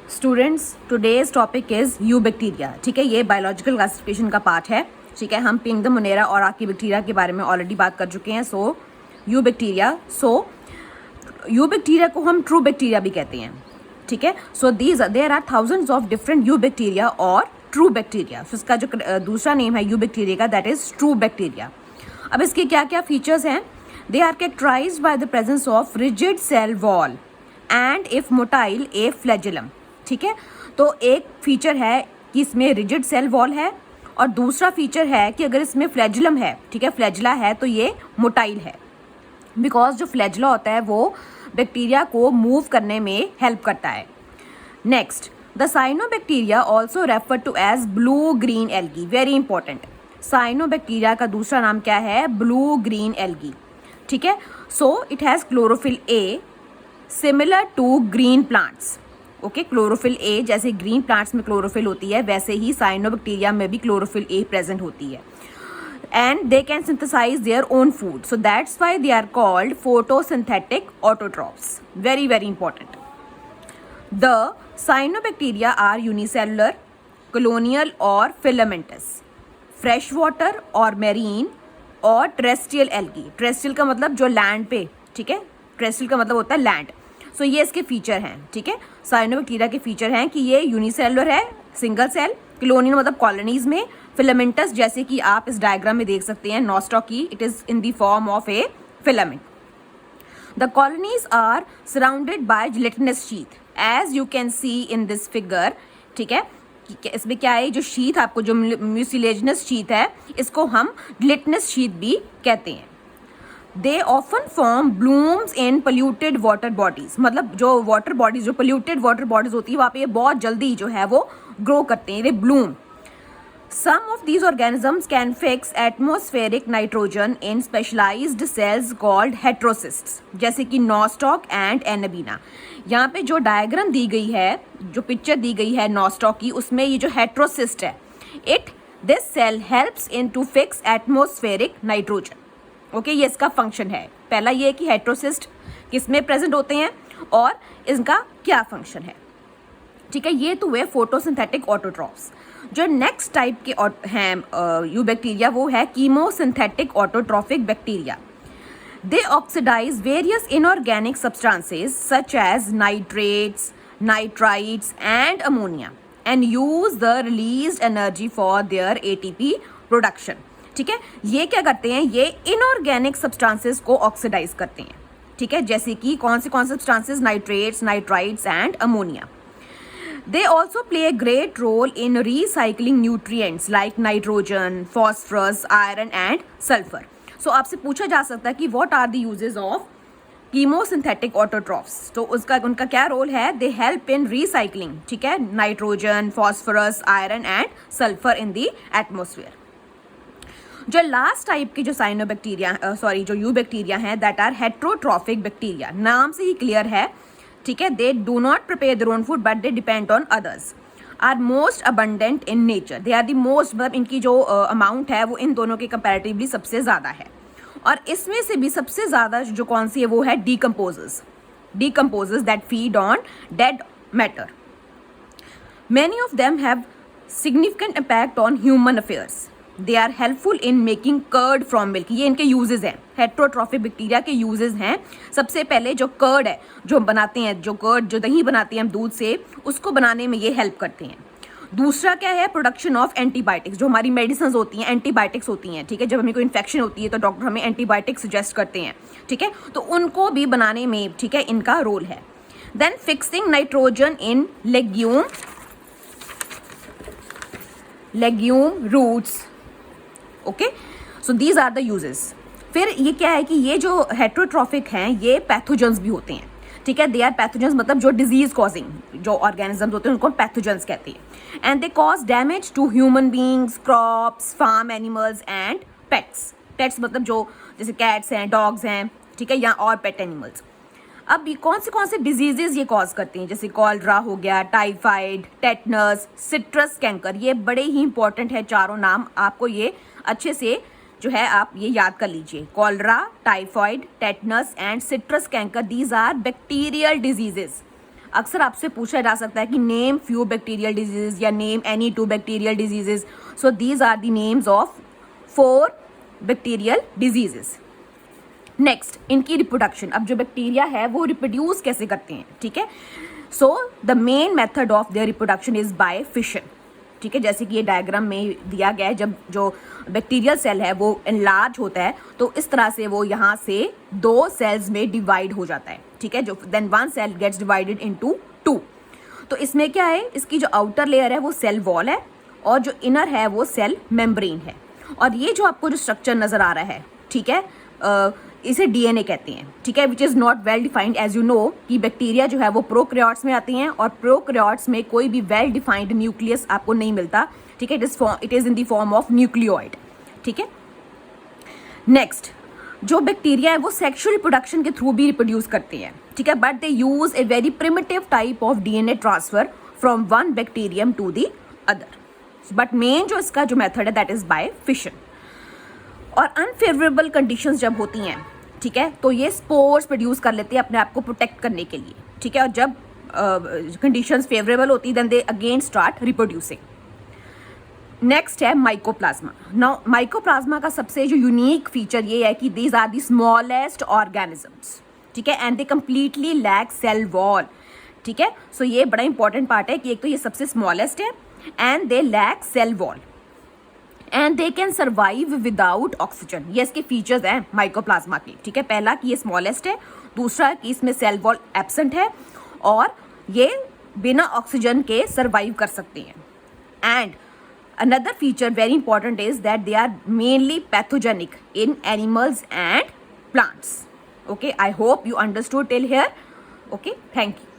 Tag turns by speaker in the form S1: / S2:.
S1: Students, today's topic is you bacteria. ठीक है, ये बायोलॉजिकल क्लासिफिकेशन का पार्ट है. ठीक है, हम पिंगडम मोनेरा और आकी बैक्टीरिया के बारे में ऑलरेडी बात कर चुके हैं. सो यू बैक्टीरिया को हम ट्रू बैक्टीरिया भी कहते हैं. ठीक है, so there are thousands of different eubacteria और ट्रू बैक्टीरिया. सो इसका जो दूसरा नेम है यू बैक्टीरिया का, दैट इज ट्रू बैक्टीरिया. अब इसके क्या क्या फीचर्स हैं? They are characterised by the presence of rigid cell wall and if motile a flagellum. ठीक है, तो एक फीचर है कि इसमें रिजिड सेल वॉल है और दूसरा फीचर है कि अगर इसमें फ्लैजुलम है, ठीक है, फ्लैजुला है, तो ये मोटाइल है. बिकॉज जो फ्लैजुला होता है वो बैक्टीरिया को मूव करने में हेल्प करता है. Next, the cyanobacteria also refer to as blue green algae. Very important. Cyanobacteria का दूसरा नाम क्या है? Blue green algae. ठीक है, so it has chlorophyll A similar to green plants. Okay, chlorophyll A जैसे ग्रीन प्लांट्स में क्लोरोफिल होती है, वैसे ही साइनोबैक्टीरिया में भी क्लोरोफिल ए प्रेजेंट होती है. And they can synthesise their own food, so that's why they are called photosynthetic autotrophs. Very very important. The cyanobacteria are unicellular, colonial और फिलामेंटस, फ्रेश वाटर और marine और terrestrial algae. Terrestrial का मतलब जो land पे, ठीक है, terrestrial का मतलब होता है लैंड. सो ये इसके फीचर हैं. ठीक है, साइनोबैक्टीरिया के फीचर हैं कि ये यूनिसेलुलर है, सिंगल सेल, कॉलोनियल मतलब कॉलोनीज में, फिलामेंटस जैसे कि आप इस डायग्राम में देख सकते हैं Nostoc, it is in the form of a filament. The colonies are surrounded by gelatinous sheath as you can see in this figure. ठीक है, इसमें क्या है, जो शीथ आपको जो म्यूसिलेजिनस शीथ है, इसको हम जिलेटिनस शीथ भी कहते हैं. They often form blooms in polluted water bodies. मतलब जो वाटर बॉडीज, जो पोल्यूटेड वाटर बॉडीज होती है, वहाँ पे ये बहुत जल्दी जो है वो ग्रो करते हैं, ये bloom. Some of these organisms can fix atmospheric nitrogen in specialised cells called heterocysts, जैसे कि नॉस्टॉक एंड एनाबीना. यहाँ पे जो डायग्राम दी गई है, जो पिक्चर दी गई है नॉस्टॉक की, उसमें ये जो हेट्रोसिस्ट है, this cell helps in to fix atmospheric nitrogen. Okay, ये इसका फंक्शन है. पहला ये कि हेट्रोसिस्ट किस में प्रेजेंट होते हैं और इनका क्या फंक्शन है. ठीक है, ये तो हुए फोटोसिंथेटिक ऑटोट्रॉफ्स. जो नेक्स्ट टाइप के हैं यू बैक्टीरिया, वो है chemosynthetic autotrophic bacteria. They oxidise various inorganic substances such as nitrates, nitrites and ammonia and use the released energy for their ATP production. ठीक है, ये क्या करते हैं, ये इनऑर्गेनिक सब्सटेंसेस को ऑक्सीडाइज करते हैं. ठीक है, जैसे कि कौन से substances? Nitrates, nitrites and ammonia. They also play a great role in recycling nutrients like nitrogen, phosphorus, iron and sulphur. So आपसे पूछा जा सकता है कि what are the uses of chemosynthetic autotrophs. तो उनका क्या रोल है? दे हेल्प इन रिसाइकलिंग, ठीक है, nitrogen, phosphorus, iron and sulphur in the atmosphere. जो लास्ट टाइप के जो जो यू बैक्टीरिया हैं, दैट आर हेट्रोट्रॉफिक बैक्टीरिया. नाम से ही क्लियर है. ठीक है, they do not prepare their own food but they depend on others. Are most abundant in nature. They are the most, मतलब इनकी जो अमाउंट है वो इन दोनों के कंपैरेटिवली सबसे ज़्यादा है. और इसमें से भी सबसे ज़्यादा जो कौन सी है, वो है decomposers that feed on dead matter. Many of them have significant impact on human affairs. They are helpful in making curd from milk. ये इनके यूजेस हैं, हेट्रोट्रॉफिक बैक्टीरिया के यूजेस हैं. सबसे पहले जो कर्ड है, जो हम बनाते हैं, जो दही बनाते हैं हम दूध से, उसको बनाने में ये हेल्प करते हैं. दूसरा क्या है? Production of antibiotics. जो हमारी मेडिसिन होती हैं, एंटीबायोटिक्स होती हैं. ठीक है, जब हमें कोई इन्फेक्शन होती है तो डॉक्टर हमें एंटीबायोटिक्स सजेस्ट करते हैं. ठीक है, तो उनको भी बनाने में, ठीक है, इनका रोल है. Then fixing nitrogen in legume roots. Okay, so these are the uses. फिर ये क्या है कि ये जो हेट्रोट्रॉफिक हैं, ये पैथोजेंस भी होते हैं. ठीक है, दे आर पैथोजेंस, मतलब जो डिजीज कॉजिंग जो ऑर्गेनिजम्स होते हैं उनको पैथोजेंस कहते हैं. And they cause damage to human beings, crops, farm animals and pets. Pets मतलब जो जैसे कैट्स हैं, डॉग्स हैं, ठीक है, या और पेट एनिमल्स. अब कौन से डिजीजेज ये कॉज करते हैं? जैसे कॉलरा हो गया, टाइफाइड, टेटनस, सिट्रस कैंकर. ये बड़े ही इंपॉर्टेंट है चारों नाम. आपको ये अच्छे से जो है आप ये याद कर लीजिए. Cholera, typhoid, tetanus and citrus canker, these are bacterial diseases. अक्सर आपसे पूछा जा सकता है कि नेम फ्यू बैक्टीरियल डिजीजेज या name any 2 bacterial diseases. So these are the names of 4 bacterial diseases. Next, इनकी रिप्रोडक्शन. अब जो बैक्टीरिया है वो रिप्रोड्यूस कैसे करते हैं, ठीक है. So the main method of their reproduction is by fission, ठीक है. जैसे कि ये डायग्राम में दिया गया है, जब जो बैक्टीरियल सेल है वो एनलार्ज होता है तो इस तरह से वो यहाँ से 2 सेल्स में डिवाइड हो जाता है, ठीक है. जो then 1 cell gets divided into 2. तो इसमें क्या है, इसकी जो आउटर लेयर है वो सेल वॉल है और जो इनर है वो सेल मेम्ब्रेन है. और ये जो आपको जो स्ट्रक्चर नज़र आ रहा है, ठीक है, इसे डीएनए कहते हैं, ठीक है, which is not well defined. As you know कि बैक्टीरिया जो है वो प्रोकैरियोट्स में आती हैं और प्रोकैरियोट्स में कोई भी वेल डिफाइंड न्यूक्लियस आपको नहीं मिलता, ठीक है. It is in the form of nucleoid, ठीक है. नेक्स्ट, जो बैक्टीरिया है वो सेक्सुअल रिप्रोडक्शन के थ्रू भी रिप्रोड्यूस करते हैं, ठीक है. But they use a very primitive type of DNA transfer from one bacterium to the other. But main जो इसका जो मेथड है दैट इज बाय फिशन. और अनफेवरेबल कंडीशंस जब होती हैं, ठीक है, तो ये स्पोर्स प्रोड्यूस कर लेते हैं अपने आप को प्रोटेक्ट करने के लिए, ठीक है. और जब कंडीशंस फेवरेबल होती then they again start reproducing. Next है माइकोप्लाज्मा. नाउ माइकोप्लाज्मा का सबसे जो यूनिक फीचर ये है कि these are the smallest organisms, ठीक है, and they completely lack cell wall, ठीक है. सो ये बड़ा इंपॉर्टेंट पार्ट है कि एक तो ये सबसे स्मॉलेस्ट है and they lack cell wall and they can survive without oxygen. ये इसके फीचर्स हैं माइकोप्लाज्मा के, ठीक है. पहला कि ये स्मॉलेस्ट है, दूसरा कि इसमें सेल वॉल एब्सेंट है और ये बिना ऑक्सीजन के सर्वाइव कर सकते हैं. And another feature very important is that they are mainly pathogenic in animals and plants. Okay, I hope you understood till here. Okay, thank you.